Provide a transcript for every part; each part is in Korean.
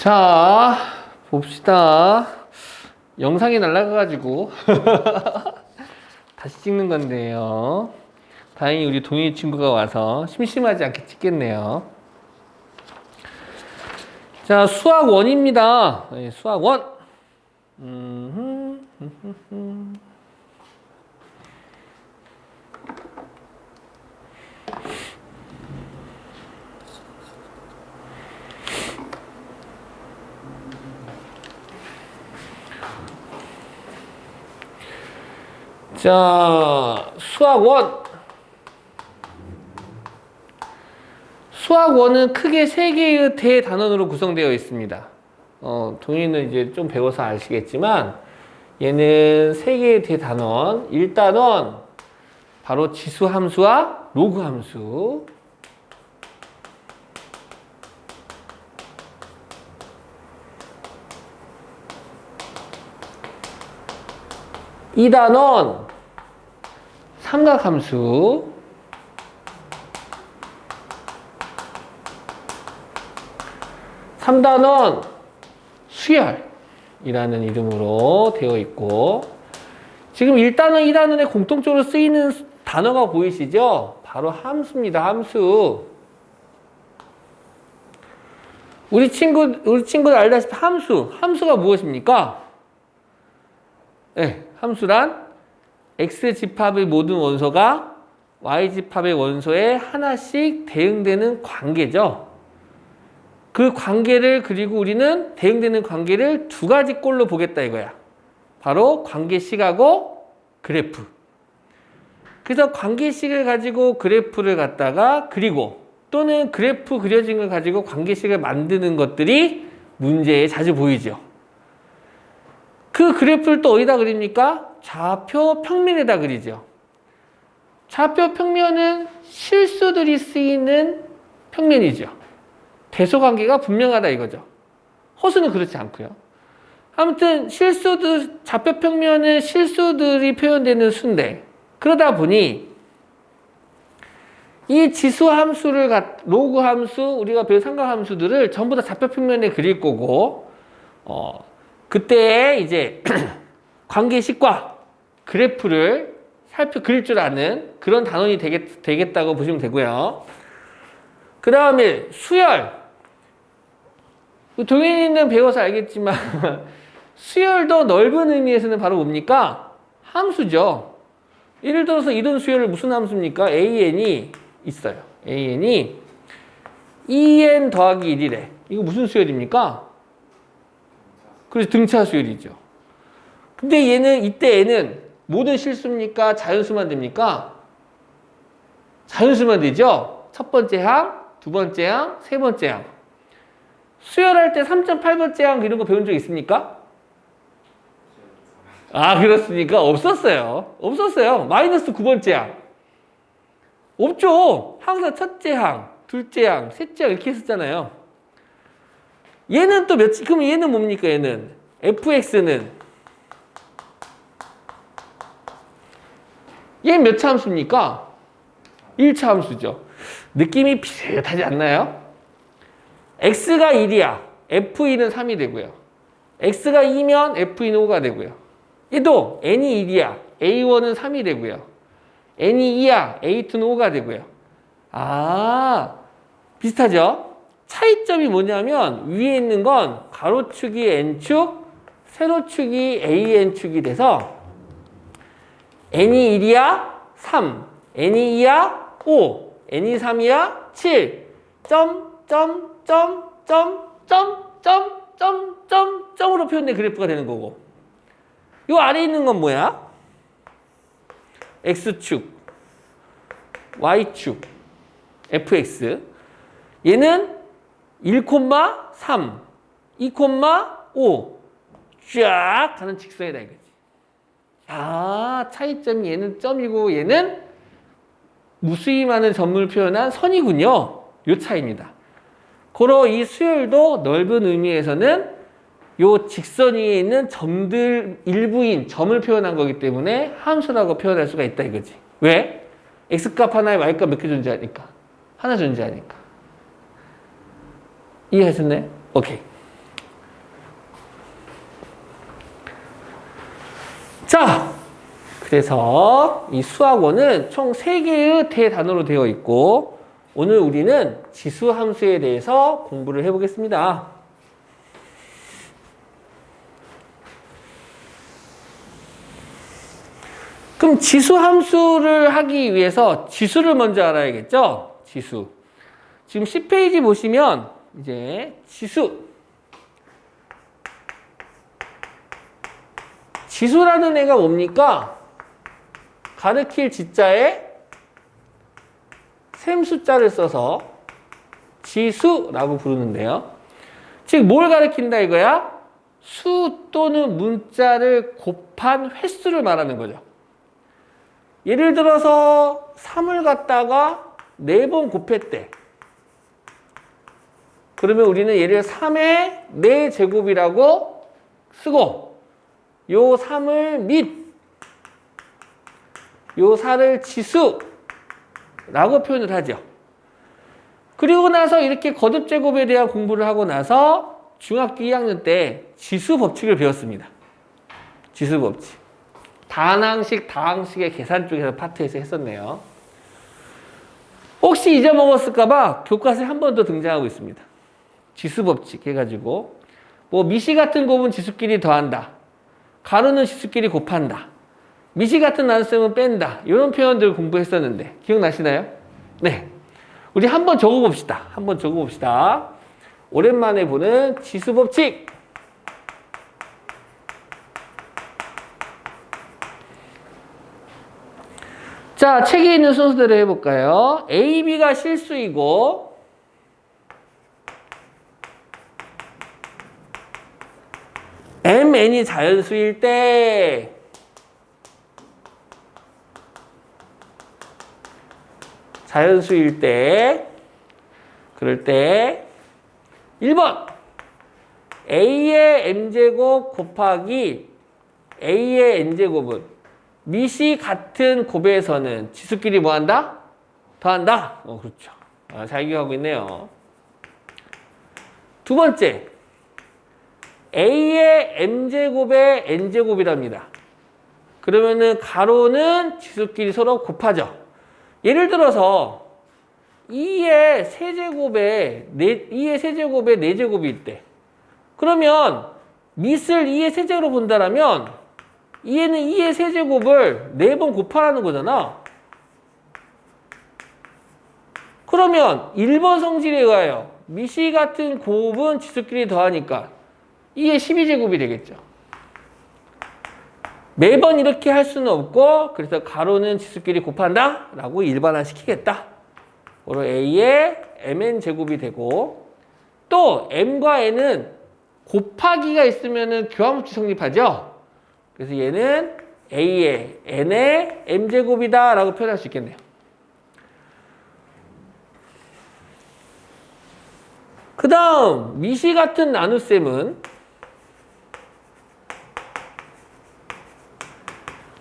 자, 봅시다. 영상이 날아가가지고 다시 찍는 건데요. 다행히 우리 동희 친구가 와서 심심하지 않게 찍겠네요. 자, 수학 원입니다. 네, 수학 원. 자, 수학 원. 수학 원은 크게 세 개의 대단원으로 구성되어 있습니다. 동의는 이제 좀 배워서 아시겠지만, 얘는 세 개의 대단원. 1단원, 바로 지수 함수와 로그 함수. 2단원, 삼각함수. 3단원, 수열이라는 이름으로 되어 있고, 지금 1단원, 2단원에 공통적으로 쓰이는 단어가 보이시죠? 바로 함수입니다. 함수. 우리 친구들 알다시피 함수가 무엇입니까? 네, 함수란 X집합의 모든 원소가 Y집합의 원소에 하나씩 대응되는 관계죠. 그 관계를, 그리고 우리는 대응되는 관계를 두 가지 꼴로 보겠다 이거야. 바로 관계식하고 그래프. 그래서 관계식을 가지고 그래프를 갖다가 그리고, 또는 그래프 그려진 걸 가지고 관계식을 만드는 것들이 문제에 자주 보이죠. 그 그래프를 또 어디다 그립니까? 좌표 평면에다 그리죠. 좌표 평면은 실수들이 쓰이는 평면이죠. 대소관계가 분명하다 이거죠. 허수는 그렇지 않고요. 아무튼 좌표 평면은 실수들이 표현되는 수인데, 그러다 보니 이 지수 함수를 로그 함수, 우리가 배운 삼각 함수들을 전부 다 좌표 평면에 그릴 거고, 그때 이제 관계식과 그래프를 그릴 줄 아는 그런 단원이 되겠다고 보시면 되고요. 그 다음에 수열. 동현이는 배워서 알겠지만 수열도 넓은 의미에서는 바로 뭡니까? 함수죠. 예를 들어서 이런 수열을 무슨 함수입니까? AN이 있어요. AN이 2n 더하기 1이래. 이거 무슨 수열입니까? 그래서 등차 수열이죠. 근데 이때 얘는 모든 실수입니까? 자연수만 됩니까? 자연수만 되죠? 첫 번째 항, 두 번째 항, 세 번째 항. 수열할 때 3.8번째 항 이런 거 배운 적 있습니까? 아, 그렇습니까? 없었어요. 마이너스 9번째 항. 없죠. 항상 첫째 항, 둘째 항, 셋째 항 이렇게 했었잖아요. 얘는 또 그럼 얘는 뭡니까? 얘는 fx는 얘는 몇 차 함수입니까? 1차 함수죠. 느낌이 비슷하지 않나요? x가 1이야. f2는 3이 되고요. x가 2면 f2는 5가 되고요. 얘도 n이 1이야. a1은 3이 되고요. n이 2야. a2는 5가 되고요. 아, 비슷하죠? 차이점이 뭐냐면 위에 있는 건 가로축이 n축, 세로축이 an축이 돼서 n이 1이야 3, n이 2야 5, n이 3이야 7, 점으로 표현된 그래프가 되는 거고, 요 아래에 있는 건 뭐야? x축, y축, fx. 얘는 1,3, 2,5 쫙 가는 직선이다 이거지. 아, 차이점이 얘는 점이고 얘는 무수히 많은 점을 표현한 선이군요. 요 차이입니다. 고로 이 수열도 넓은 의미에서는 요 직선 위에 있는 점들 일부인 점을 표현한 거기 때문에 함수라고 표현할 수가 있다 이거지. 왜? x값 하나에 y값 몇 개 존재하니까. 하나 존재하니까. 이해하셨나요? 오케이. 그래서 이 수학원은 총 3개의 대단원으로 되어 있고 오늘 우리는 지수함수에 대해서 공부를 해보겠습니다. 그럼 지수함수를 하기 위해서 지수를 먼저 알아야겠죠? 지수. 지금 10페이지 보시면 이제 지수. 지수라는 애가 뭡니까? 가르칠 지자에 셈 숫자를 써서 지수라고 부르는데요. 즉 뭘 가르친다 이거야? 수 또는 문자를 곱한 횟수를 말하는 거죠. 예를 들어서 3을 갖다가 4번 곱했대. 그러면 우리는 얘를 3의 4제곱이라고 쓰고 요 3을 및 요 4를 지수라고 표현을 하죠. 그리고 나서 이렇게 거듭제곱에 대한 공부를 하고 나서 중학교 2학년 때 지수 법칙을 배웠습니다. 지수 법칙. 다항식, 다항식의 계산 쪽에서 파트에서 했었네요. 혹시 잊어먹었을까봐 교과서에 한 번 더 등장하고 있습니다. 지수 법칙 해가지고 뭐 미시 같은 곱은 지수끼리 더한다. 가로는 지수끼리 곱한다. 미시 같은 나눗셈은 뺀다. 이런 표현들 공부했었는데 기억나시나요? 네. 우리 한번 적어봅시다. 한번 적어봅시다. 오랜만에 보는 지수 법칙. 자, 책에 있는 순서대로 해볼까요? A, B가 실수이고 M, N이 자연수일 때 그럴 때 1번 A의 M제곱 곱하기 A의 N제곱은 미시 같은 곱에서는 지수끼리 뭐한다? 더한다? 그렇죠. 잘 기억하고 있네요. 두 번째 A의 M제곱의 N제곱이랍니다. 그러면은 가로는 지수끼리 서로 곱하죠. 예를 들어서 2의 세제곱에 4제곱이 있대. 그러면 밑을 2의 세제로 본다라면 2에는 2의 세제곱을 4번 곱하라는 거잖아. 그러면 1번 성질에 의하여 미시 같은 곱은 지수끼리 더하니까 2의 12제곱이 되겠죠. 매번 이렇게 할 수는 없고 그래서 가로는 지수끼리 곱한다 라고 일반화시키겠다. 바로 A의 Mn제곱이 되고 또 M과 N은 곱하기가 있으면 교환법칙 성립하죠. 그래서 얘는 A의 N의 M제곱이다 라고 표현할 수 있겠네요. 그 다음 미시 같은 나눗셈은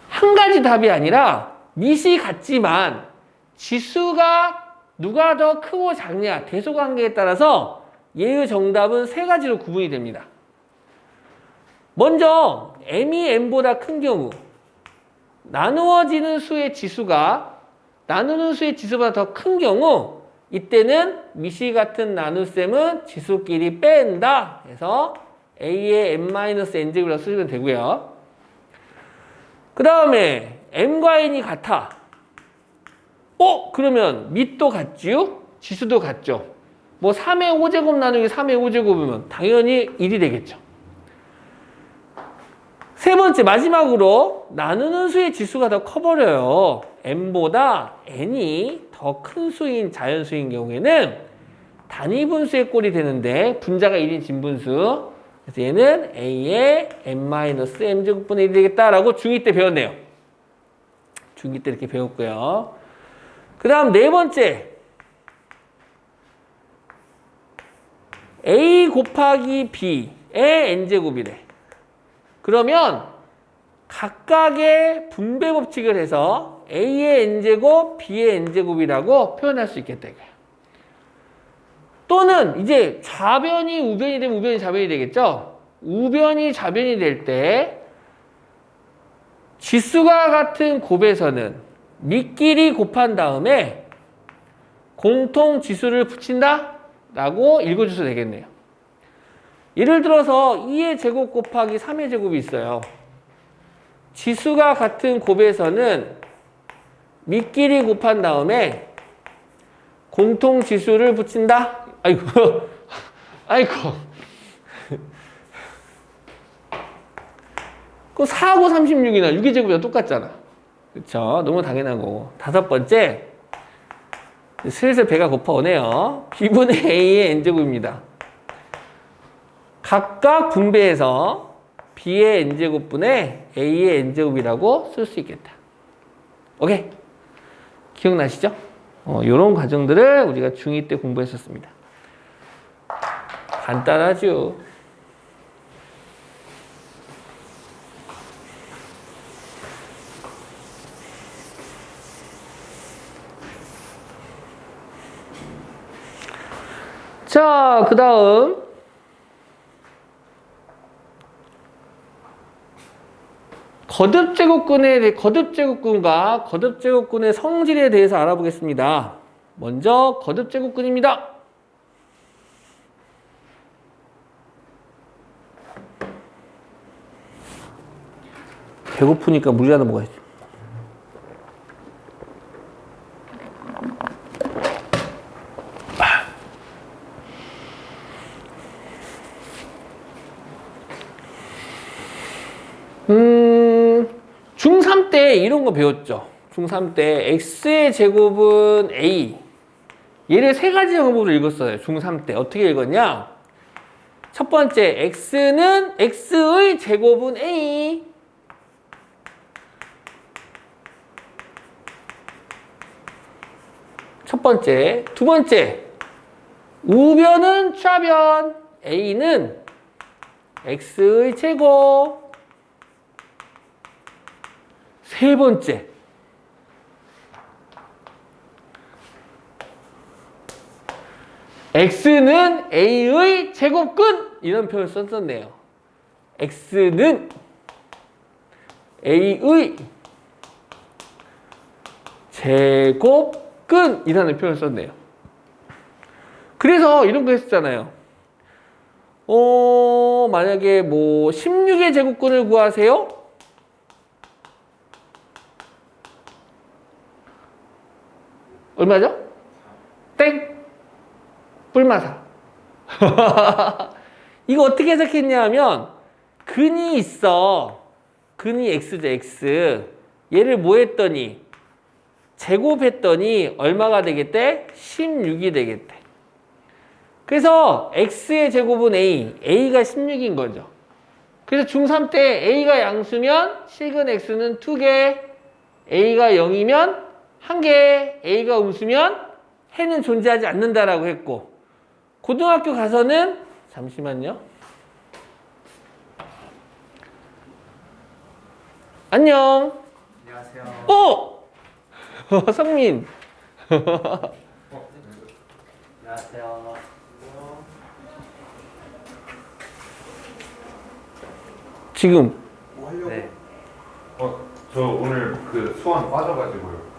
한 가지 답이 아니라 미시 같지만 지수가 누가 더 크고 작냐 대소관계에 따라서 얘의 정답은 3가지로 구분이 됩니다. 먼저 M이 N보다 큰 경우 나누어지는 수의 지수가 나누는 수의 지수보다 더 큰 경우 이때는 미시 같은 나눗셈은 지수끼리 뺀다 해서 A의 M-N제곱이라고 쓰시면 되고요. 그 다음에 M과 N이 같아. 그러면 밑도 같지요? 지수도 같죠? 뭐 3의 5제곱 나누기 3의 5제곱이면 당연히 1이 되겠죠. 세 번째 마지막으로 나누는 수의 지수가 더 커버려요. M보다 N이 더 큰 수인 자연수인 경우에는 단위분수의 꼴이 되는데 분자가 1인 진분수. 그래서 얘는 A의 M-M제곱분의 1이 되겠다라고 중2 때 배웠네요. 중2 때 이렇게 배웠고요. 그 다음 네 번째 A 곱하기 B의 N제곱이래. 그러면 각각의 분배 법칙을 해서 A의 N제곱, B의 N제곱이라고 표현할 수 있겠다 이거야. 또는 이제 좌변이 우변이 되면 우변이 좌변이 되겠죠? 우변이 좌변이 될 때 지수가 같은 곱에서는 밑끼리 곱한 다음에 공통 지수를 붙인다? 라고 읽어주셔도 되겠네요. 예를 들어서 2의 제곱 곱하기 3의 제곱이 있어요. 지수가 같은 곱에서는 밑끼리 곱한 다음에 공통 지수를 붙인다? 아이고, 아이고. 그 4하고 36이나 6의 제곱이랑 똑같잖아. 그쵸? 너무 당연한 거고. 다섯 번째, 슬슬 배가 고파오네요. b분의 a의 n제곱입니다. 각각 분배해서 b의 n제곱분의 a의 n제곱이라고 쓸 수 있겠다. 오케이? 기억나시죠? 요런 과정들을 우리가 중2 때 공부했었습니다. 간단하죠? 자, 그 다음 거듭제곱근과 거듭제곱근의 성질에 대해서 알아보겠습니다. 먼저 거듭제곱근입니다. 배고프니까 물이라도 먹어야지. 중3 때 이런 거 배웠죠. 중3 때 x의 제곱은 a. 얘를 세 가지 방법으로 읽었어요. 중3 때. 어떻게 읽었냐? 첫 번째, x는 x의 제곱은 a. 첫 번째. 두 번째, 우변은 좌변. a는 x의 제곱. 세 번째, x는 a의 제곱근. 이런 표현을 썼었네요. x는 a의 제곱근 이라는 표현을 썼네요. 그래서 이런 거 했었잖아요. 만약에 뭐 16의 제곱근을 구하세요. 얼마죠? 땡! 뿔마사. 이거 어떻게 해석했냐면 근이 있어. 근이 x죠, x. 얘를 뭐 했더니 제곱했더니 얼마가 되겠대? 16이 되겠대. 그래서 x의 제곱은 a, a가 16인 거죠. 그래서 중3 때 a가 양수면 실근 x는 2개, a가 0이면 1개, a가 음수면 해는 존재하지 않는다라고 했고, 고등학교 가서는 잠시만요. 안녕. 안녕하세요. 성민. 안녕하세요. 지금 네. 저 오늘 그 수원 빠져가지고요.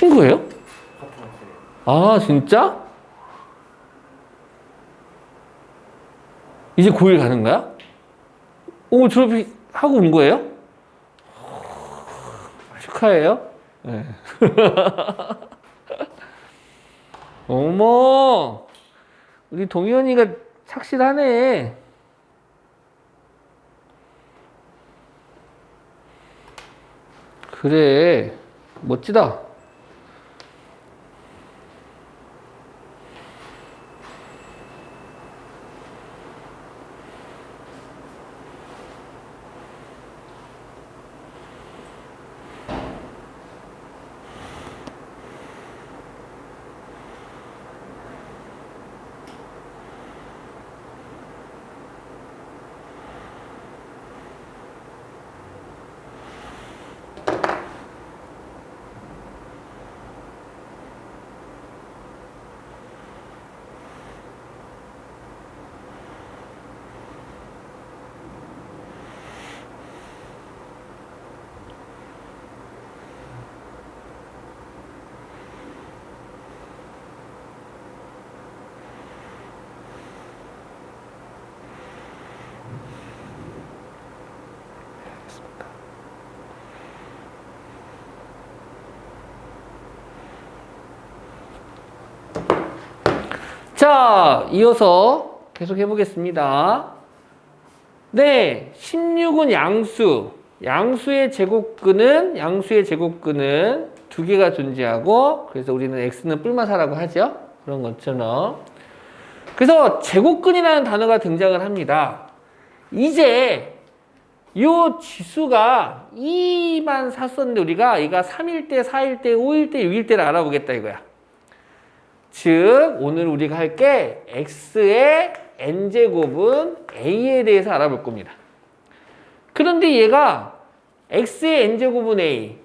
친구예요? 같은 학생. 아, 진짜? 이제 고1 가는 거야? 오, 졸업하고 온 거예요? 축하해요. 네. 어머, 우리 동현이가 착실하네. 그래, 멋지다. 자, 이어서 계속 해보겠습니다. 네, 16은 양수. 양수의 제곱근은 두 개가 존재하고, 그래서 우리는 x는 뿔마사라고 하죠. 그런 것처럼. 그래서 제곱근이라는 단어가 등장을 합니다. 이제 요 지수가 2만 샀었는데 우리가 얘가 3일 때, 4일 때, 5일 때, 6일 때를 알아보겠다 이거야. 즉 오늘 우리가 할 게 x의 n제곱은 a에 대해서 알아볼 겁니다. 그런데 얘가 x의 n제곱은 a,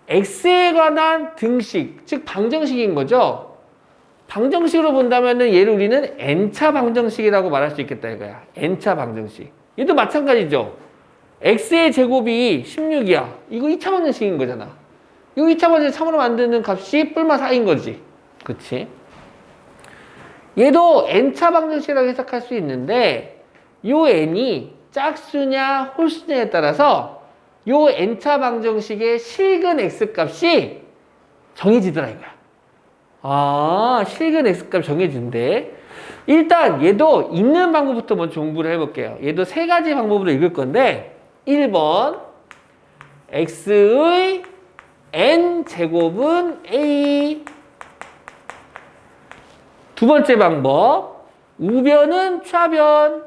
x에 관한 등식, 즉 방정식인 거죠. 방정식으로 본다면 얘를 우리는 n차 방정식이라고 말할 수 있겠다 이거야. n차 방정식. 얘도 마찬가지죠. x의 제곱이 16이야. 이거 2차 방정식인 거잖아. 이 2차 방정식 3으로 만드는 값이 뿔마 4인 거지. 그치? 얘도 n차 방정식이라고 해석할 수 있는데 요 n이 짝수냐 홀수냐에 따라서 요 n차 방정식의 실근 x값이 정해지더라 이거야. 아, 실근 x값 정해진대. 일단 얘도 읽는 방법부터 먼저 공부를 해볼게요. 얘도 세 가지 방법으로 읽을 건데 1번 x의 n제곱은 a. 두 번째 방법, 우변은 좌변.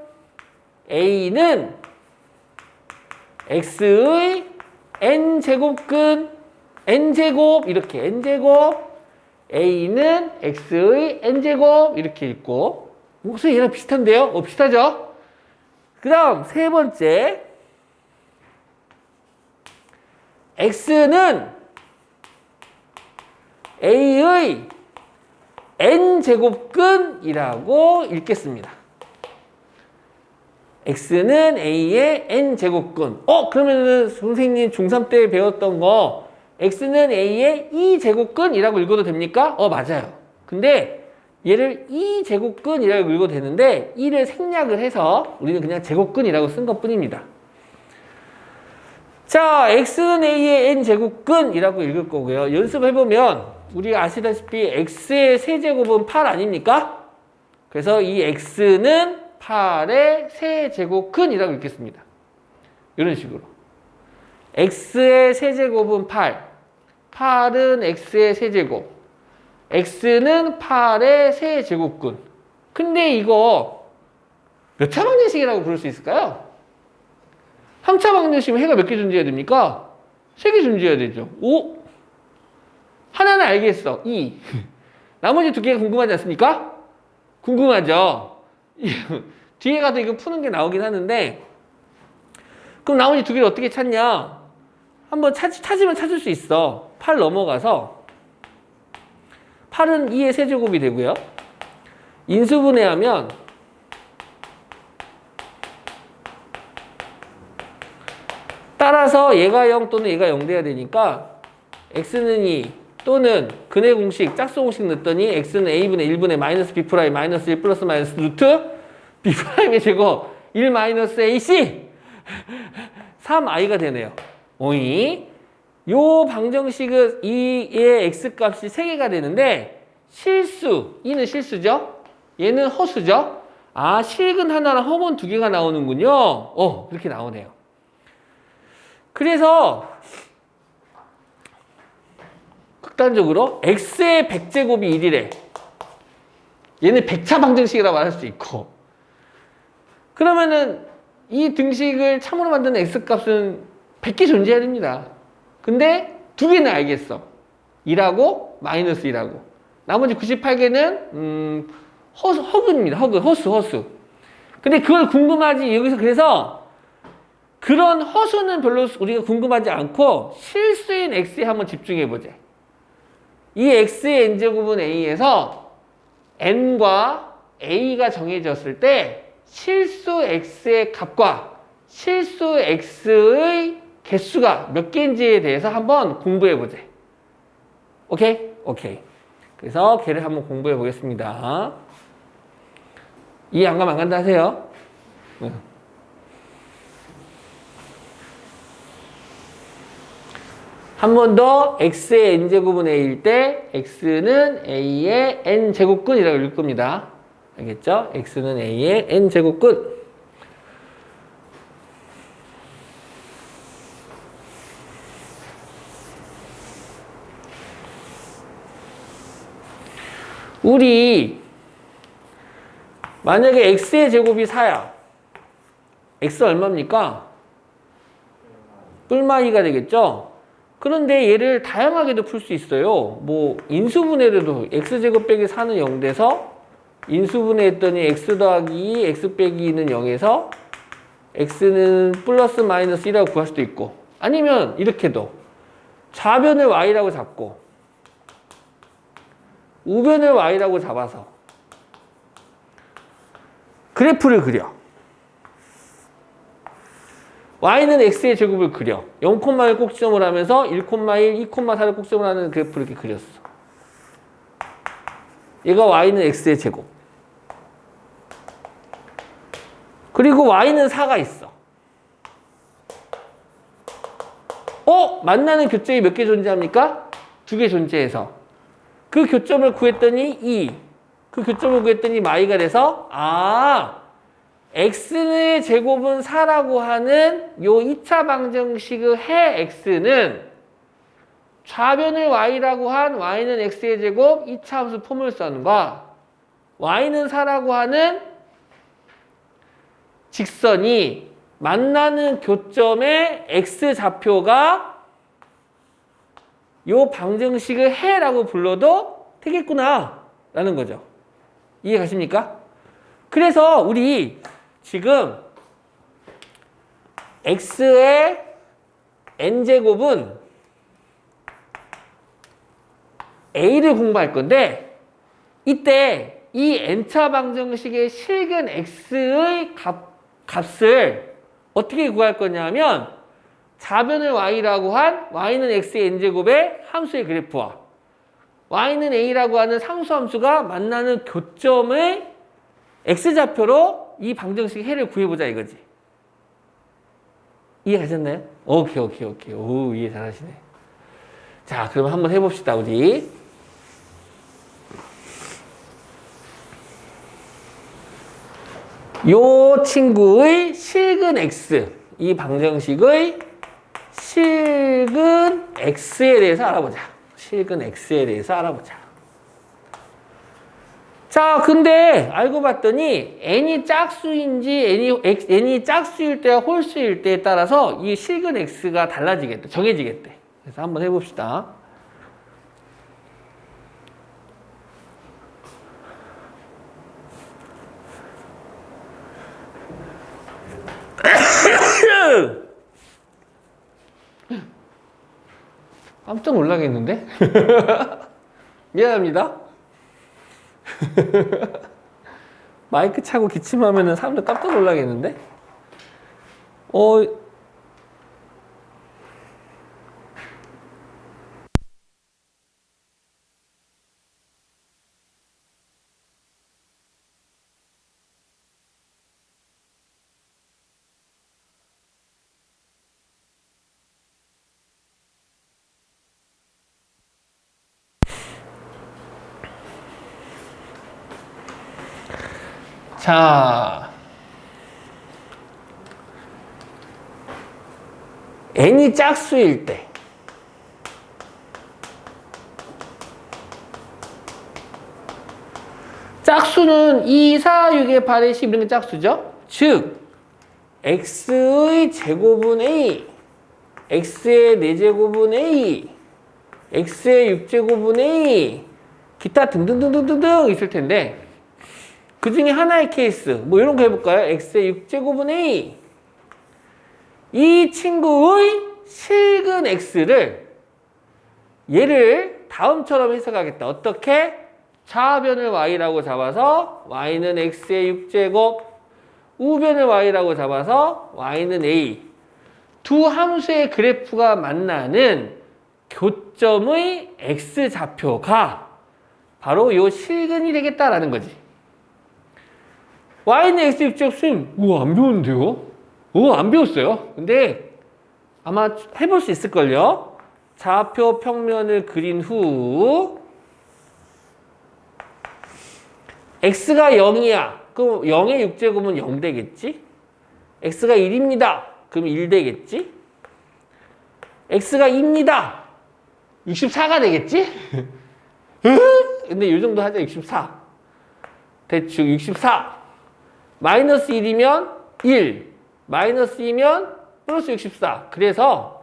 a는 x의 n제곱근, n제곱 이렇게 n제곱, a는 x의 n제곱 이렇게 읽고. 목소리 얘랑 비슷한데요? 비슷하죠? 그 다음 세 번째, x는 a의 n제곱근이라고 읽겠습니다. x는 a의 n제곱근. 그러면은 선생님 중3 때 배웠던 거 x는 a의 2제곱근이라고 읽어도 됩니까? 맞아요. 근데 얘를 2제곱근이라고 읽어도 되는데 2를 생략을 해서 우리는 그냥 제곱근이라고 쓴 것뿐입니다. 자, x는 a의 n제곱근이라고 읽을 거고요. 연습해보면 우리가 아시다시피 x의 세제곱은 8 아닙니까? 그래서 이 x는 8의 세제곱근이라고 읽겠습니다. 이런 식으로. x의 세제곱은 8. 8은 x의 세제곱. x는 8의 세제곱근. 근데 이거 몇 차 방정식이라고 부를 수 있을까요? 3차 방정식이면 해가 몇 개 존재해야 됩니까? 3개 존재해야 되죠. 하나는 알겠어. 2. 나머지 2개가 궁금하지 않습니까? 궁금하죠? 뒤에 가서 이거 푸는 게 나오긴 하는데, 그럼 나머지 2개를 어떻게 찾냐? 한번 찾으면 찾을 수 있어. 8 넘어가서 8은 2의 세제곱이 되고요. 인수분해하면 따라서 얘가 0 또는 얘가 0 돼야 되니까 x는 2, 또는 근의 공식, 짝수 공식 넣었더니 x는 a분의 1분의 마이너스 b 프라임 마이너스 1 플러스 마이너스 루트 b 프라임의 제곱 1 마이너스 ac 3i가 되네요. 오이. 요 방정식은 이의 x 값이 3개가 되는데 실수, 이는 실수죠? 얘는 허수죠? 아, 실근 하나랑 허분 2개가 나오는군요. 그렇게 나오네요. 그래서 극단적으로 x의 100제곱이 1이래. 얘는 100차 방정식이라고 말할 수 있고. 그러면은 이 등식을 참으로 만드는 x값은 100개 존재해야 됩니다. 근데 2개는 알겠어. 2라고 마이너스 2라고. 나머지 98개는 허근입니다. 허수. 근데 그걸 궁금하지. 여기서 그래서 그런 허수는 별로 우리가 궁금하지 않고 실수인 x에 한번 집중해 보자. 이 x의 n제곱은 a에서 n과 a가 정해졌을 때 실수 x의 값과 실수 x의 개수가 몇 개인지에 대해서 한번 공부해 보자. 오케이? 오케이. 그래서 걔를 한번 공부해 보겠습니다. 이해 안 가면 안 간다 하세요. 한 번 더 x의 n제곱은 a일 때 x는 a의 n제곱근이라고 읽을 겁니다. 알겠죠? x는 a의 n제곱근. 우리 만약에 x의 제곱이 4야. x 얼마입니까? 뿔마2가 되겠죠? 그런데 얘를 다양하게도 풀 수 있어요. 뭐 인수분해로도 x제곱 빼기 4는 0 돼서 인수분해했더니 x 더하기 2, x 빼기 2는 0에서 x는 플러스 마이너스 1이라고 구할 수도 있고, 아니면 이렇게도 좌변을 y라고 잡고 우변을 y라고 잡아서 그래프를 그려. y는 x의 제곱을 그려. 0,1을 꼭지점을 하면서 1,1, 2,4를 꼭지점을 하는 그래프를 이렇게 그렸어. 얘가 y는 x의 제곱. 그리고 y는 4가 있어. 만나는 교점이 몇 개 존재합니까? 2개 존재해서. 그 교점을 구했더니 2. 그 교점을 구했더니 y가 돼서 x의 제곱은 4라고 하는 요 2차 방정식의 해 x는 좌변을 y라고 한 y는 x의 제곱 2차 함수 포물선과 y는 4라고 하는 직선이 만나는 교점의 x좌표가 요 방정식을 해라고 불러도 되겠구나 라는 거죠. 이해 가십니까? 그래서 우리 지금 x의 n제곱은 a를 공부할 건데, 이때 이 n차 방정식의 실근 x의 값을 어떻게 구할 거냐면 좌변을 y라고 한 y는 x의 n제곱의 함수의 그래프와 y는 a라고 하는 상수함수가 만나는 교점의 x좌표로 이 방정식 해를 구해보자 이거지. 이해하셨나요? 오케이. 오, 이해 잘하시네. 자, 그럼 한번 해봅시다, 우리. 요 친구의 실근 x, 이 방정식의 실근 x에 대해서 알아보자. 실근 x에 대해서 알아보자. 자, 근데 알고 봤더니 n이 짝수인지 n이 짝수일 때와 홀수일 때에 따라서 이 실근 x가 달라지겠다. 정해지겠대. 그래서 한번 해봅시다. 깜짝 놀라겠는데? 미안합니다. 마이크 차고 기침하면은 사람들 깜짝 놀라겠는데? 자, n이 짝수일 때 짝수는 2, 4, 6의 8의 10 이런 게 짝수죠. 즉 x의 제곱은 a, x의 4제곱은 a, x의 6제곱은 a, 기타 등등등등등 있을 텐데 그 중에 하나의 케이스 뭐 이런 거 해볼까요? x의 6제곱은 a, 이 친구의 실근 x를 얘를 다음처럼 해석하겠다. 어떻게? 좌변을 y라고 잡아서 y는 x의 6제곱, 우변을 y라고 잡아서 y는 a. 두 함수의 그래프가 만나는 교점의 x좌표가 바로 요 실근이 되겠다라는 거지. y는 x 6제곱 선생님, 우와 안 배웠는데요? 안 배웠어요. 근데 아마 해볼 수 있을걸요. 좌표 평면을 그린 후 x가 0이야. 그럼 0의 6제곱은 0 되겠지? x가 1입니다. 그럼 1 되겠지? x가 2입니다. 64가 되겠지? 근데 이 정도 하자. 64. 대충 64. 마이너스 1이면 1. 마이너스 2면 플러스 64. 그래서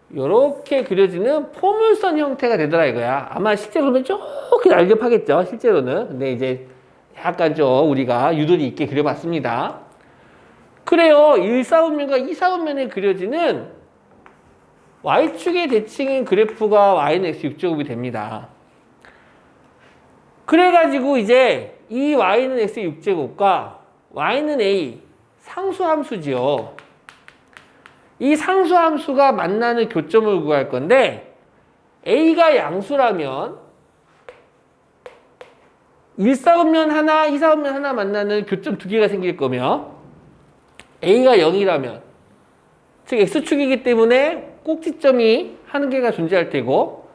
이렇게 그려지는 포물선 형태가 되더라 이거야. 아마 실제로는 조금 날렵하겠죠. 실제로는. 근데 이제 약간 좀 우리가 유도리 있게 그려봤습니다. 그래요. 1사분면과 2사분면에 그려지는 y축의 대칭인 그래프가 y는 x 6제곱이 됩니다. 그래가지고 이제 이 y는 x 6제곱과 y는 a 상수함수지요. 이 상수함수가 만나는 교점을 구할 건데 a가 양수라면 1사분면 하나, 2사분면 하나 만나는 교점 두 개가 생길 거며 a가 0이라면 즉 x축이기 때문에 꼭지점이 한 개가 존재할 테고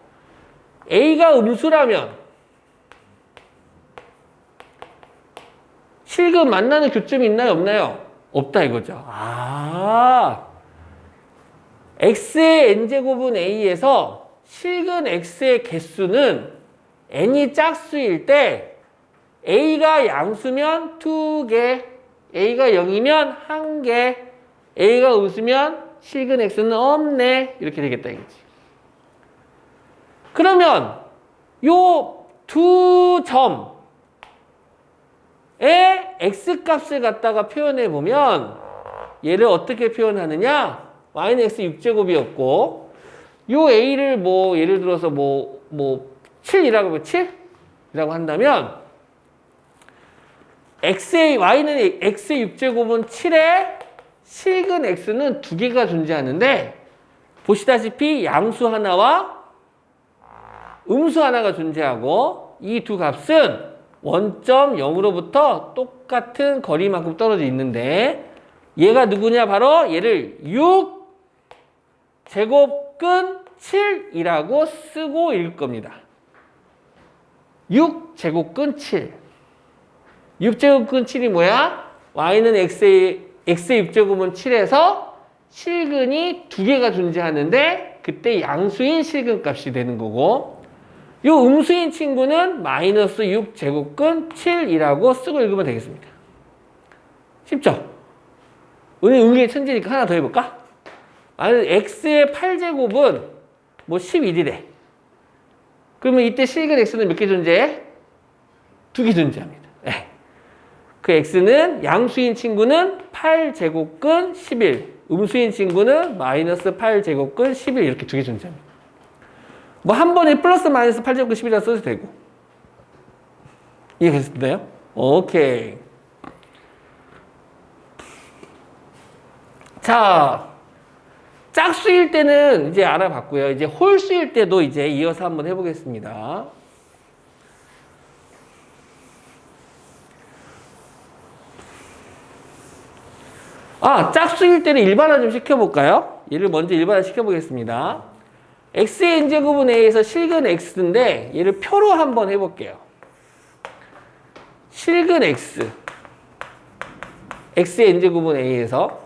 a가 음수라면 실근 만나는 교점이 있나요? 없나요? 없다 이거죠. x의 n제곱은 a에서 실근 x의 개수는 n이 짝수일 때 a가 양수면 2개, a가 0이면 1개, a가 음수면 실근 x는 없네. 이렇게 되겠다 이거지. 그러면 요 두 점의 x값을 갖다가 표현해 보면 얘를 어떻게 표현하느냐? y는 x 6제곱이었고 요 a를 뭐 예를 들어서 뭐 7이라고 7이라고 한다면 y는 x의 6제곱은 7에 실근 x는 두 개가 존재하는데 보시다시피 양수 하나와 음수 하나가 존재하고 이 두 값은 원점 0으로부터 똑같은 거리만큼 떨어져 있는데 얘가 누구냐? 바로 얘를 6제곱근 7이라고 쓰고 읽을 겁니다. 6제곱근 7. 6제곱근 7이 뭐야? y는 x의 6제곱은 7에서 실근이 두 개가 존재하는데 그때 양수인 실근 값이 되는 거고 요 음수인 친구는 마이너스 6제곱근 7이라고 쓰고 읽으면 되겠습니다. 쉽죠? 오늘 은근히 천재니까 하나 더 해볼까? x의 8제곱은 뭐 11이래. 그러면 이때 실근 x는 몇 개 존재해? 두 개 존재합니다. 네. 그 x는 양수인 친구는 8제곱근 11, 음수인 친구는 마이너스 8제곱근 11 이렇게 두 개 존재합니다. 뭐 한 번에 플러스 마이너스 8제곱근 11이라 써도 되고. 이해되셨나요? 오케이. 자, 짝수일 때는 이제 알아봤고요. 이제 홀수일 때도 이제 이어서 한번 해보겠습니다. 짝수일 때는 일반화 좀 시켜볼까요? 얘를 먼저 일반화 시켜보겠습니다. x의 n제곱은 a에서 실근 x인데 얘를 표로 한번 해볼게요. 실근 x, x의 n제곱은 a에서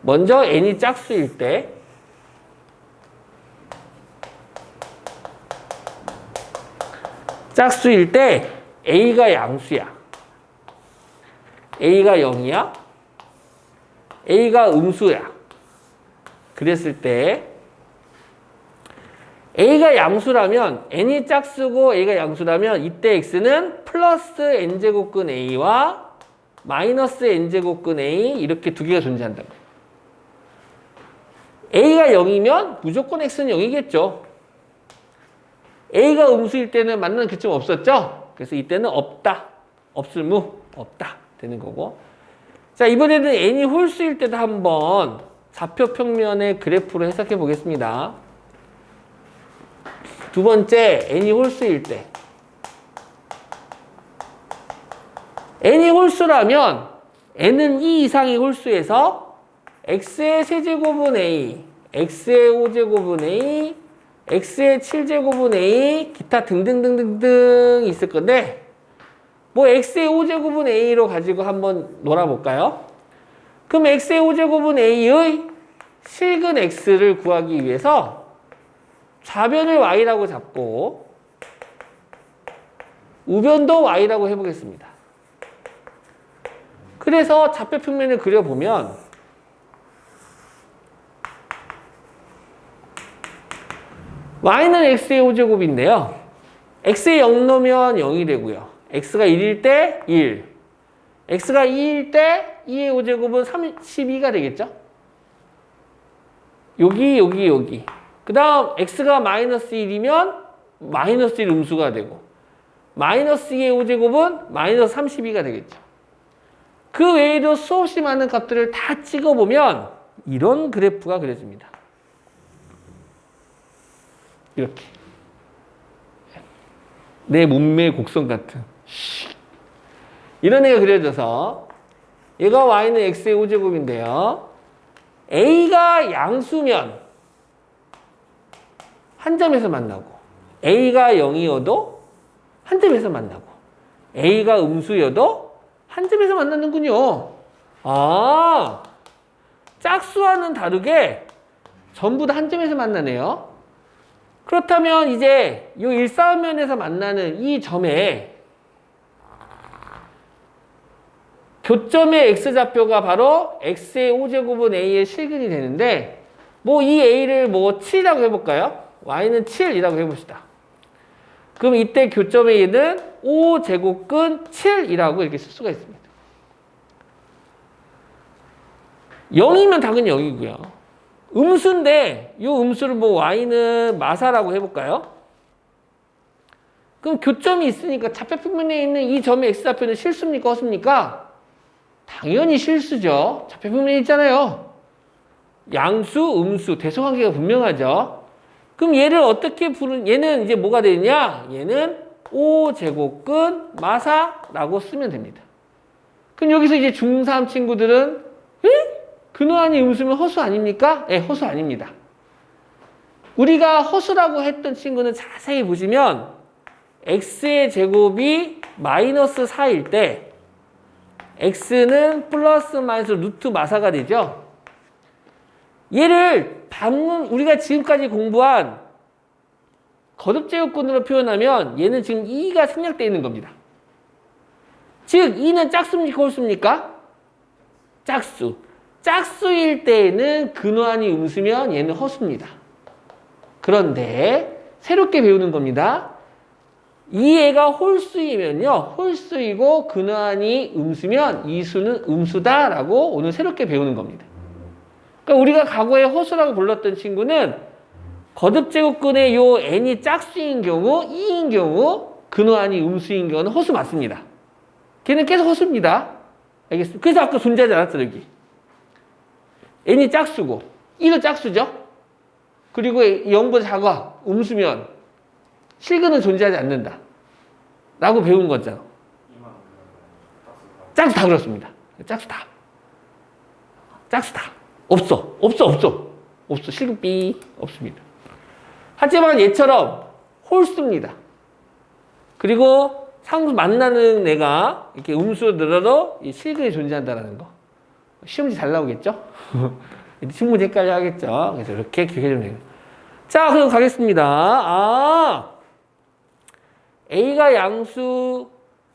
먼저 n이 짝수일 때 a가 양수야. a가 0이야. a가 음수야. 그랬을 때 a가 양수라면 n이 짝수고 a가 양수라면 이때 x는 플러스 n제곱근 a와 마이너스 n제곱근 a 이렇게 두 개가 존재한다. a가 0이면 무조건 x는 0이겠죠. a가 음수일 때는 만나는 교점 없었죠. 그래서 이때는 없다. 없을무 없다 되는 거고. 자, 이번에는 n이 홀수일 때도 한번 좌표 평면의 그래프로 해석해 보겠습니다. 두 번째, n이 홀수일 때. n이 홀수라면 n은 2 이상의 홀수에서 x의 세제곱은 a, x의 5제곱은 a, x의 7제곱은 a, 기타 등등등등등 있을 건데 뭐 x의 5제곱은 a로 가지고 한번 놀아볼까요? 그럼 x의 5제곱은 a의 실근 x를 구하기 위해서 좌변을 y라고 잡고 우변도 y라고 해보겠습니다. 그래서 좌표 평면을 그려보면 y는 x의 5제곱인데요. x에 0 넣으면 0이 되고요. x가 1일 때 1, x가 2일 때 2의 5제곱은 32가 되겠죠? 여기. 그 다음 x가 마이너스 1이면 마이너스 1 음수가 되고 마이너스 2의 5제곱은 마이너스 32가 되겠죠. 그 외에도 수없이 많은 값들을 다 찍어보면 이런 그래프가 그려집니다. 이렇게. 내 몸매의 곡선 같은. 이런 애가 그려져서 얘가 y는 x의 5제곱인데요. a가 양수면 한 점에서 만나고 a가 0이어도 한 점에서 만나고 a가 음수여도 한 점에서 만나는군요. 아, 짝수와는 다르게 전부 다 한 점에서 만나네요. 그렇다면 이제 이 일사면에서 만나는 이 점에 교점의 x좌표가 바로 x의 5제곱은 a의 실근이 되는데 뭐 이 a를 뭐 7이라고 해볼까요? y는 7이라고 해봅시다. 그럼 이때 교점의 얘는 5제곱근 7이라고 이렇게 쓸 수가 있습니다. 0이면 당연히 0이고요. 음수인데 이 음수를 뭐 y는 마사라고 해볼까요? 그럼 교점이 있으니까 좌표평면에 있는 이 점의 x좌표는 실수입니까? 허수입니까? 당연히 실수죠. 좌표평면에 있잖아요. 양수, 음수, 대소관계가 분명하죠. 그럼 얘를 어떻게 얘는 이제 뭐가 되느냐? 얘는 5제곱근 마사라고 쓰면 됩니다. 그럼 여기서 이제 중3 친구들은 근호한이 음수면 허수 아닙니까? 네, 허수 아닙니다. 우리가 허수라고 했던 친구는 자세히 보시면 x의 제곱이 마이너스 4일 때 x는 플러스 마이너스 루트 마사가 되죠. 얘를 방금 우리가 지금까지 공부한 거듭제곱근으로 표현하면 얘는 지금 2가 생략되어 있는 겁니다. 즉 2는 짝수입니까? 홀수입니까? 짝수. 짝수일 때에는 근호한이 음수면 얘는 허수입니다. 그런데 새롭게 배우는 겁니다. 이 애가 홀수이면요. 홀수이고 근호한이 음수면 이 수는 음수다라고 오늘 새롭게 배우는 겁니다. 그러니까 우리가 과거에 허수라고 불렀던 친구는 거듭제곱근의 요 n이 짝수인 경우 2인 경우 근호한이 음수인 경우는 허수 맞습니다. 걔는 계속 허수입니다. 알겠습니다. 그래서 아까 존재하지 않았죠, 여기. n이 짝수고 2도 짝수죠. 그리고 0보다 작아 음수면 실근은 존재하지 않는다 라고 배운 거죠. 짝수 다 그렇습니다. 짝수 다. 없어. 실근 삐 없습니다. 하지만 얘처럼 홀수입니다. 그리고 상수 만나는 애가 이렇게 음수로 늘어도 이 실근이 존재한다는 거. 시험 문제 잘 나오겠죠? 친구들 헷갈려 하겠죠? 그래서 이렇게 기억해주면 돼요. 자, 그럼 가겠습니다. A가 양수,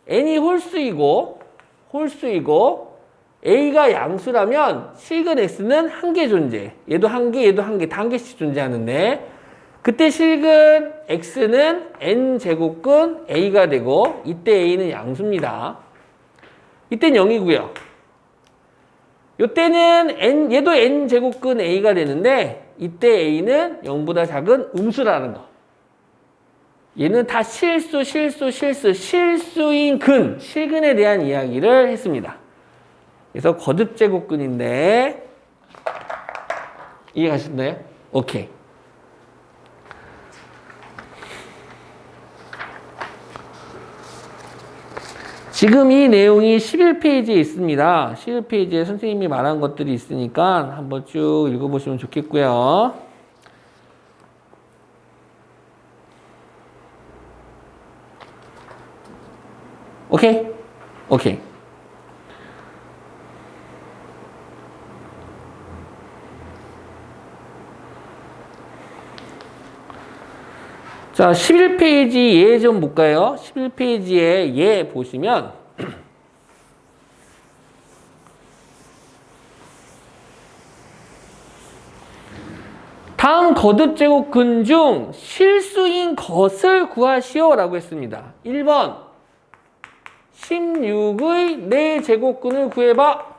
N이 홀수이고, A가 양수라면 실근 X는 한 개 존재. 얘도 한 개, 얘도 한 개, 다 한 개씩 존재하는데, 그때 실근 X는 N제곱근 A가 되고, 이때 A는 양수입니다. 이때는 0이고요. 이때는 얘도 N제곱근 A가 되는데, 이때 A는 0보다 작은 음수라는 거. 얘는 다 실수인 근, 실근에 대한 이야기를 했습니다. 그래서 거듭제곱근인데, 이해가셨나요? 오케이. 지금 이 내용이 11페이지에 있습니다. 11페이지에 선생님이 말한 것들이 있으니까 한번 쭉 읽어보시면 좋겠고요. 오케이? 오케이. 자, 11페이지 예 좀 볼까요? 11페이지에 예 보시면 다음 거듭제곱근 중 실수인 것을 구하시오 라고 했습니다. 1번 16의 4제곱근을 구해봐.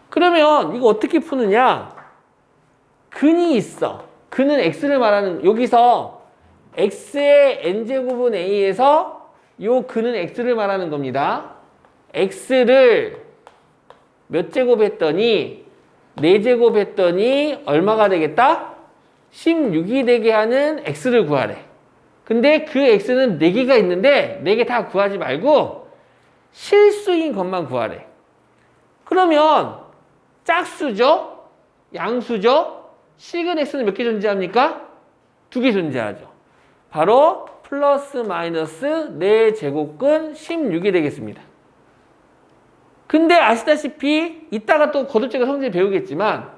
그러면 이거 어떻게 푸느냐? 근이 있어. 근은 x를 말하는, 여기서 x의 n제곱은 a에서 요 근은 x를 말하는 겁니다. x를 몇 제곱 했더니 4제곱 했더니 얼마가 되겠다? 16이 되게 하는 x를 구하래. 근데 그 x는 4개가 있는데 4개 다 구하지 말고 실수인 것만 구하래. 그러면 짝수죠? 양수죠? 실근 x는 몇 개 존재합니까? 2개 존재하죠. 바로 플러스 마이너스 4제곱근 16이 되겠습니다. 근데 아시다시피 이따가 또 거듭제곱 성질 배우겠지만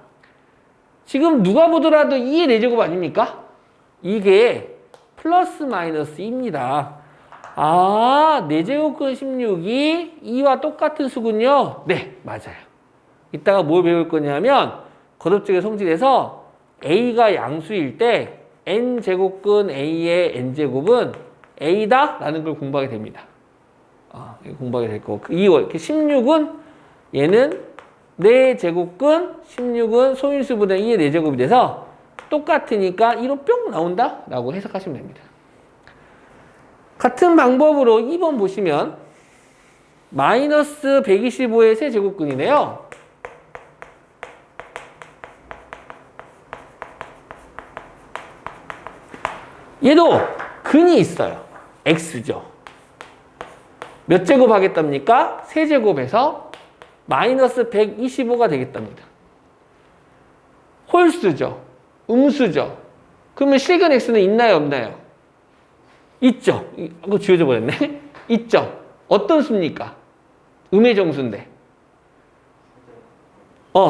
지금 누가 보더라도 2의 4제곱 아닙니까? 이게 플러스 마이너스입니다. 4제곱근 16이 2와 똑같은 수군요. 네, 맞아요. 이따가 뭘 배울 거냐면 거듭제곱 성질에서 A가 양수일 때 N제곱근 A의 N제곱은 A다? 라는 걸 공부하게 됩니다. 공부하게 될 거고. 16은 얘는 4제곱근 16은 소인수분의 2의 4제곱이 돼서 똑같으니까 2로 뿅 나온다? 라고 해석하시면 됩니다. 같은 방법으로 2번 보시면 마이너스 125의 세제곱근이네요. 얘도 근이 있어요. x죠. 몇 제곱 하겠답니까? 세제곱에서 마이너스 125가 되겠답니다. 홀수죠. 음수죠. 그러면 실근 x는 있나요? 없나요? 있죠. 이거 지워져 버렸네. 있죠. 어떤 수입니까? 음의 정수인데.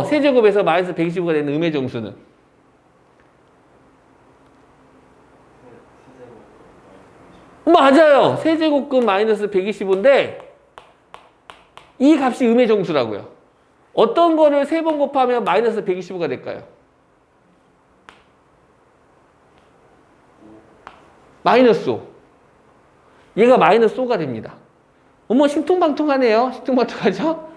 세제곱에서 마이너스 125가 되는 음의 정수는 맞아요. 세제곱근 마이너스 125인데 이 값이 음의 정수라고요. 어떤 거를 3번 곱하면 마이너스 125가 될까요? 마이너스 5. 얘가 마이너스 5가 됩니다. 어머, 신통방통하네요. 신통방통하죠?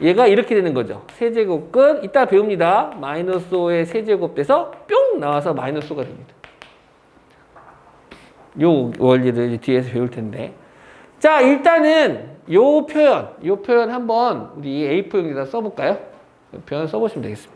얘가 이렇게 되는 거죠. 세제곱근 이따 배웁니다. 마이너스 5의 세제곱 돼서 뿅 나와서 마이너스 5가 됩니다. 요 원리를 뒤에서 배울 텐데. 자, 일단은 요 표현 한번 우리 A4용지에다 써볼까요? 요 표현 써보시면 되겠습니다.